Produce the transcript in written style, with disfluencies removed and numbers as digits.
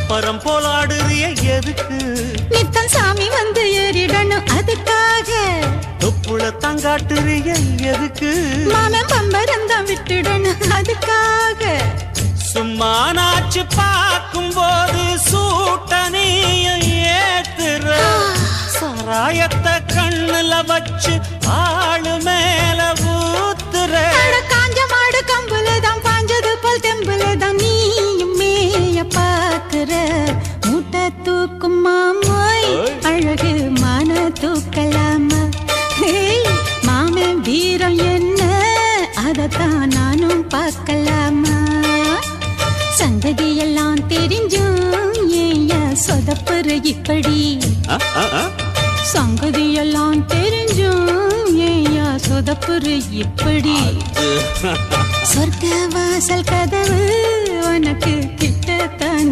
பரம் போலாடுறிய எதுக்கு நித்தம் சாமி வந்து ஏறிடணும் அதுக்காக தொப்புள தங்காட்டுறிய எதுக்கு மாமன் பம்பரம் தான் விட்டுடணும் அதுக்காக சும்மா நாச்சு பார்க்கும் போது சூட்டனையும் ஏத்துற சாராயத்தை கண்ணுல வச்சு ஆளு மேல ஊத்துற காஞ்ச மாடு கம்புலதான் பாஞ்சது போல் தெம்புலதான் நீயும் மேய பாக்குற மூட்டை தூக்கும் மாமாய் அழகு மான தூக்கலாமா மாமன் வீரம் என்ன அதத்தான் நானும் பார்க்கலாமா சங்கதி எல்லாம் தெரிஞ்சும் ஏயா சொதப்புற இப்படி சங்கதி எல்லாம் தெரிஞ்சும் ஏயா சொதப்புற இப்படி சொர்க்க வாசல் கதவு உனக்கு கிட்டத்தான்